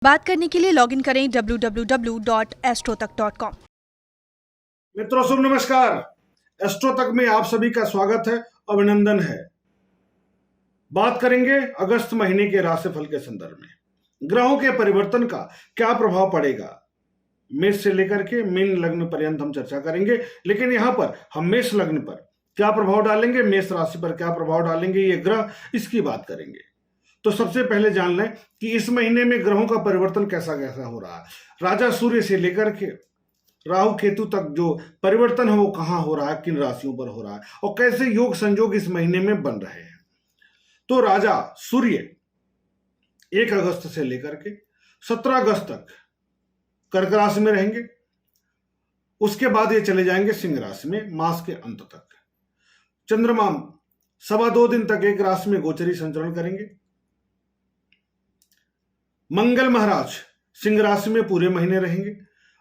बात करने के लिए लॉगिन करें www.astrotak.com। मित्रों शुभ नमस्कार। एस्ट्रो तक में आप सभी का स्वागत है, अभिनंदन है। बात करेंगे अगस्त महीने के राशिफल के संदर्भ में ग्रहों के परिवर्तन का क्या प्रभाव पड़ेगा। मेष से लेकर के मीन लग्न पर्यंत हम चर्चा करेंगे, लेकिन यहां पर हम मेष लग्न पर क्या प्रभाव डालेंगे, मेष राशि पर क्या प्रभाव डालेंगे ये ग्रह, इसकी बात करेंगे। तो सबसे पहले जान लें कि इस महीने में ग्रहों का परिवर्तन कैसा कैसा हो रहा है। राजा सूर्य से लेकर के राहु केतु तक जो परिवर्तन है वो कहां हो रहा है, किन राशियों पर हो रहा है और कैसे योग संयोग इस महीने में बन रहे हैं। तो राजा सूर्य 1 अगस्त से लेकर के 17 अगस्त तक कर्क राशि में रहेंगे। उसके बाद ये चले जाएंगे सिंह राशि में मास के अंत तक। चंद्रमा 2.25 दिन तक एक राशि में गोचरी संचरण करेंगे। मंगल महाराज सिंह राशि में पूरे महीने रहेंगे।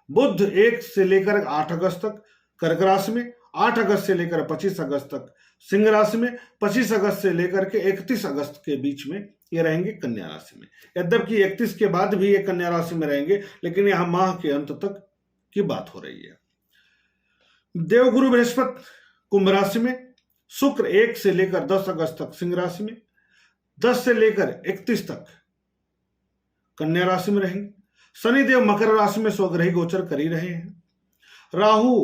बुध 1 से लेकर 8 अगस्त तक कर्क राशि में, 8 अगस्त से लेकर 25 अगस्त तक सिंह राशि में, 25 अगस्त से लेकर के 31 अगस्त के बीच में ये रहेंगे कन्या राशि में। यद्यपि 31 के बाद भी ये कन्या राशि में रहेंगे, लेकिन यहां माह के अंत तक की बात हो रही है। देवगुरु बृहस्पति कुंभ राशि में, शुक्र 1 से लेकर 10 अगस्त तक सिंह राशि में, 10 से लेकर 31 तक कन्या राशि में रहेंगे। शनिदेव मकर राशि में स्वग्रही गोचर कर ही रहे हैं। राहु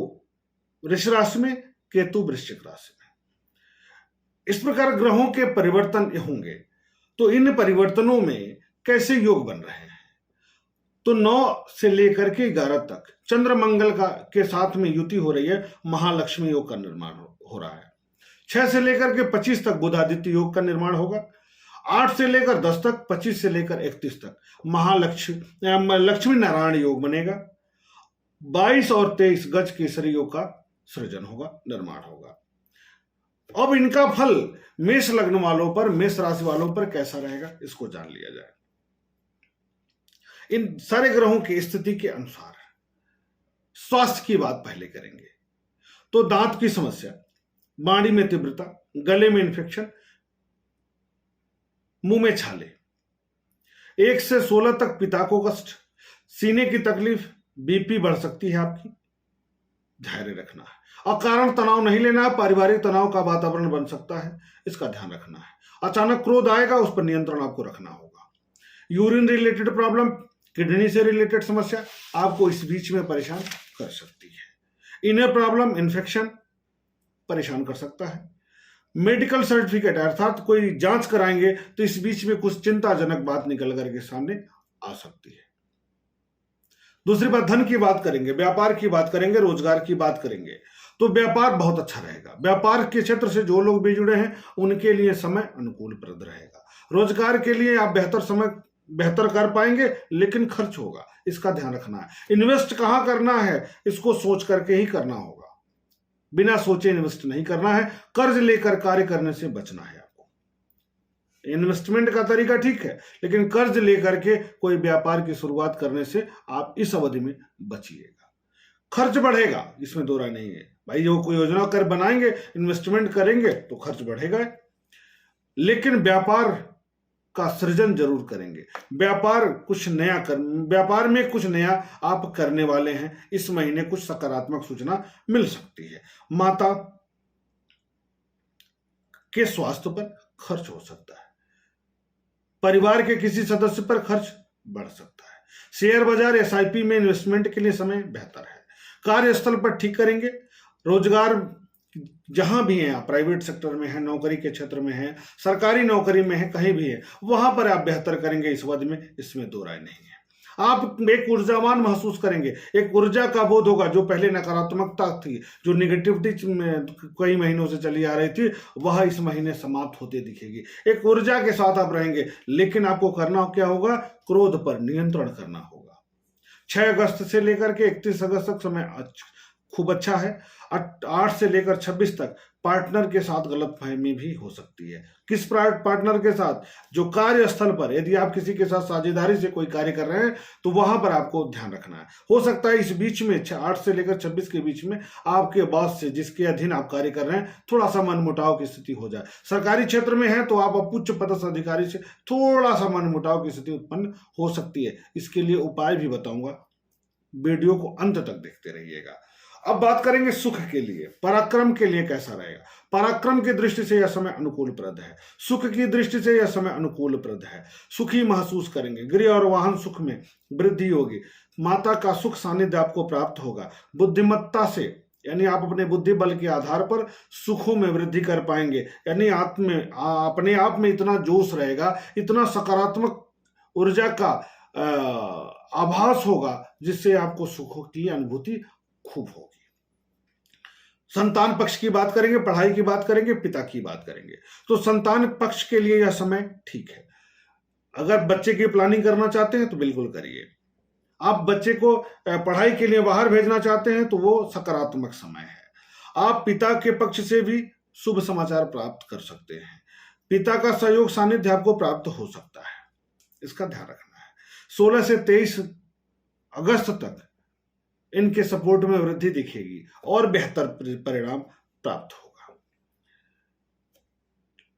वृष राशि में, केतु वृश्चिक राशि में। इस प्रकार ग्रहों के परिवर्तन होंगे। तो इन परिवर्तनों में कैसे योग बन रहे हैं। तो 9 से लेकर के 11 तक चंद्र मंगल के साथ में युति हो रही है, महालक्ष्मी योग का निर्माण हो रहा है। 6 से लेकर के 25 तक बुधादित्य योग का निर्माण होगा। 8 से लेकर 10 तक, 25 से लेकर 31 तक लक्ष्मी नारायण योग बनेगा। 22 और 23 गज केसरी योग का सृजन होगा, निर्माण होगा। अब इनका फल मेष लग्न वालों पर, मेष राशि वालों पर कैसा रहेगा, इसको जान लिया जाए। इन सारे ग्रहों की स्थिति के अनुसार स्वास्थ्य की बात पहले करेंगे। तो दांत की समस्या, बाड़ी में तीव्रता, गले में इंफेक्शन, मुंह में छाले, 1 से 16 तक पिता को कष्ट, सीने की तकलीफ, बीपी बढ़ सकती है आपकी, धैर्य रखना है। अकारण तनाव नहीं लेना है, पारिवारिक तनाव का वातावरण बन सकता है, इसका ध्यान रखना है। अचानक क्रोध आएगा, उस पर नियंत्रण आपको रखना होगा। यूरिन रिलेटेड प्रॉब्लम, किडनी से रिलेटेड समस्या आपको इस बीच में परेशान कर सकती है। इनर प्रॉब्लम, इन्फेक्शन परेशान कर सकता है। मेडिकल सर्टिफिकेट अर्थात कोई जांच कराएंगे तो इस बीच में कुछ चिंताजनक बात निकल करके सामने आ सकती है। दूसरी बात, धन की बात करेंगे, व्यापार की बात करेंगे, रोजगार की बात करेंगे। तो व्यापार बहुत अच्छा रहेगा। व्यापार के क्षेत्र से जो लोग भी जुड़े हैं उनके लिए समय अनुकूलप्रद रहेगा। रोजगार के लिए आप बेहतर कर पाएंगे, लेकिन खर्च होगा, इसका ध्यान रखना है। इन्वेस्ट कहां करना है, इसको सोच करके ही करना होगा, बिना सोचे इन्वेस्ट नहीं करना है। कर्ज लेकर कार्य करने से बचना है आपको। इन्वेस्टमेंट का तरीका ठीक है, लेकिन कर्ज लेकर के कोई व्यापार की शुरुआत करने से आप इस अवधि में बचिएगा। खर्च बढ़ेगा, इसमें दो राय नहीं है भाई। जो कोई योजना कर बनाएंगे, इन्वेस्टमेंट करेंगे तो खर्च बढ़ेगा, लेकिन व्यापार का सृजन जरूर करेंगे। व्यापार में कुछ नया आप करने वाले हैं। इस महीने कुछ सकारात्मक सूचना मिल सकती है। माता के स्वास्थ्य पर खर्च हो सकता है। परिवार के किसी सदस्य पर खर्च बढ़ सकता है। शेयर बाजार, एसआईपी में इन्वेस्टमेंट के लिए समय बेहतर है। कार्यस्थल पर ठीक करेंगे। रोजगार जहां भी है, आप प्राइवेट सेक्टर में है, नौकरी के क्षेत्र में है, सरकारी नौकरी में है, कहीं भी है, वहां पर आप बेहतर करेंगे इस अवधि में, इसमें दो राय नहीं है। आप एक ऊर्जावान महसूस करेंगे, एक ऊर्जा का बोध होगा। जो पहले नकारात्मकता थी, जो निगेटिविटी में कई महीनों से चली आ रही थी, वह इस महीने समाप्त होती दिखेगी। एक ऊर्जा के साथ आप रहेंगे, लेकिन आपको करना क्या होगा, क्रोध पर नियंत्रण करना होगा। 6 अगस्त से लेकर के 31 अगस्त तक समय खूब अच्छा है। 8 से लेकर 26 तक पार्टनर के साथ गलतफहमी भी हो सकती है। किस पार्टनर के साथ? जो कार्यस्थल पर, यदि आप किसी के साथ साझेदारी से कोई कार्य कर रहे हैं तो वहां पर आपको ध्यान रखना है। हो सकता है इस बीच में 8 से लेकर 26 के बीच में आपके बॉस से, जिसके अधीन आप कार्य कर रहे हैं, थोड़ा सा मनमुटाव की स्थिति हो जाए। सरकारी क्षेत्र में है तो आप उच्च पदस्थ अधिकारी से थोड़ा सा मनमुटाव की स्थिति उत्पन्न हो सकती है। इसके लिए उपाय भी बताऊंगा, वीडियो को अंत तक देखते रहिएगा। अब बात करेंगे सुख के लिए, पराक्रम के लिए कैसा रहेगा। पराक्रम की दृष्टि से यह समय अनुकूलप्रद है, सुख की दृष्टि से यह समय अनुकूलप्रद है। सुखी महसूस करेंगे, गृह और वाहन सुख में वृद्धि होगी, माता का सुख सानिध्य आपको प्राप्त होगा। बुद्धिमत्ता से, यानी आप अपने बुद्धि बल के आधार पर सुखों में वृद्धि कर पाएंगे, यानी अपने आप में इतना जोश रहेगा, इतना सकारात्मक ऊर्जा का आभास होगा, जिससे आपको सुखों की अनुभूति खूब होगी। संतान पक्ष की बात करेंगे, पढ़ाई की बात करेंगे, पिता की बात करेंगे। तो संतान पक्ष के लिए यह समय ठीक है। अगर बच्चे की प्लानिंग करना चाहते हैं तो बिल्कुल करिए। आप बच्चे को पढ़ाई के लिए बाहर भेजना चाहते हैं तो वो सकारात्मक समय है। आप पिता के पक्ष से भी शुभ समाचार प्राप्त कर सकते हैं। पिता का सहयोग सानिध्य आपको प्राप्त हो सकता है, इसका ध्यान रखना है। 16 से 23 अगस्त तक इनके सपोर्ट में वृद्धि दिखेगी और बेहतर परिणाम प्राप्त होगा।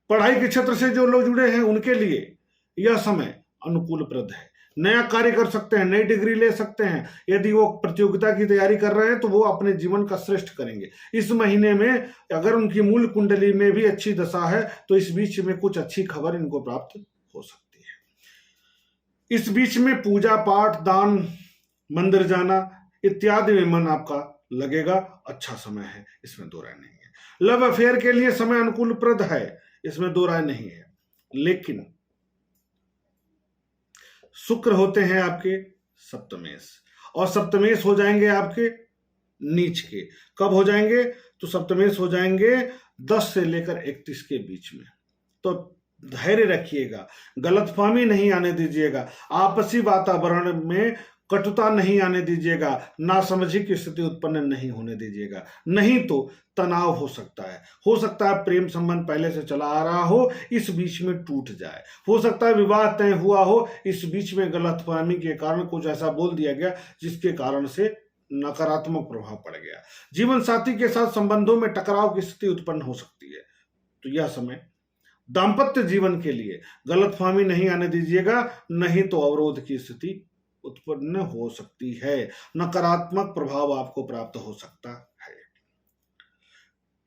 पढ़ाई के क्षेत्र से जो लोग जुड़े हैं उनके लिए यह समय अनुकूलप्रद है। नया कार्य कर सकते हैं, नई डिग्री ले सकते हैं। यदि वो प्रतियोगिता की तैयारी कर रहे हैं तो वो अपने जीवन का श्रेष्ठ करेंगे। इस महीने में अगर उनकी मूल कुंडली में भी अच्छी दशा है तो इस बीच में कुछ अच्छी खबर इनको प्राप्त हो सकती है। इस बीच में पूजा पाठ, दान, मंदिर जाना इत्यादि में मन आपका लगेगा। अच्छा समय है, इसमें दो राय नहीं है। लव अफेयर के लिए समय अनुकूलप्रद है, इसमें दो राय नहीं है। लेकिन शुक्र होते हैं आपके सप्तमेश, और सप्तमेश हो जाएंगे आपके नीच के। कब हो जाएंगे? तो सप्तमेश हो जाएंगे 10 से लेकर 31 के बीच में। तो धैर्य रखिएगा, गलतफहमी नहीं आने दीजिएगा, आपसी वातावरण में कटुता नहीं आने दीजिएगा, नासमझी की स्थिति उत्पन्न नहीं होने दीजिएगा, नहीं तो तनाव हो सकता है। हो सकता है प्रेम संबंध पहले से चला आ रहा हो, इस बीच में टूट जाए। हो सकता है विवाह तय हुआ हो, इस बीच में गलतफहमी के कारण कुछ ऐसा बोल दिया गया जिसके कारण से नकारात्मक प्रभाव पड़ गया। जीवन साथी के साथ संबंधों में टकराव की स्थिति उत्पन्न हो सकती है। तो यह समय दाम्पत्य जीवन के लिए गलतफहमी नहीं आने दीजिएगा, नहीं तो अवरोध की स्थिति उत्पन्न हो सकती है, नकारात्मक प्रभाव आपको प्राप्त हो सकता है।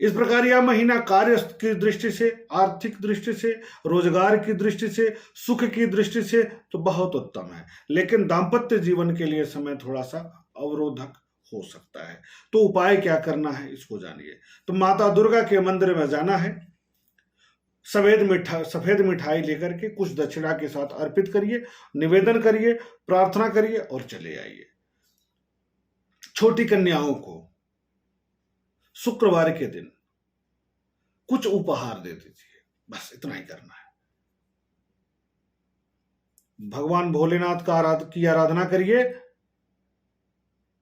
इस प्रकार यह महीना कार्य की दृष्टि से, आर्थिक दृष्टि से, रोजगार की दृष्टि से, सुख की दृष्टि से तो बहुत उत्तम है। लेकिन दाम्पत्य जीवन के लिए समय थोड़ा सा अवरोधक हो सकता है। तो उपाय क्या करना है इसको जानिए। तो माता दुर्गा के मंदिर में जाना है, सफेद मिठाई लेकर के कुछ दक्षिणा के साथ अर्पित करिए, निवेदन करिए, प्रार्थना करिए और चले आइए। छोटी कन्याओं को शुक्रवार के दिन कुछ उपहार दे दीजिए, बस इतना ही करना है। भगवान भोलेनाथ की आराधना करिए,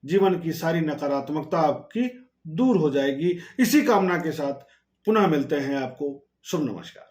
जीवन की सारी नकारात्मकता आपकी दूर हो जाएगी। इसी कामना के साथ पुनः मिलते हैं आपको। शुभ नमस्कार।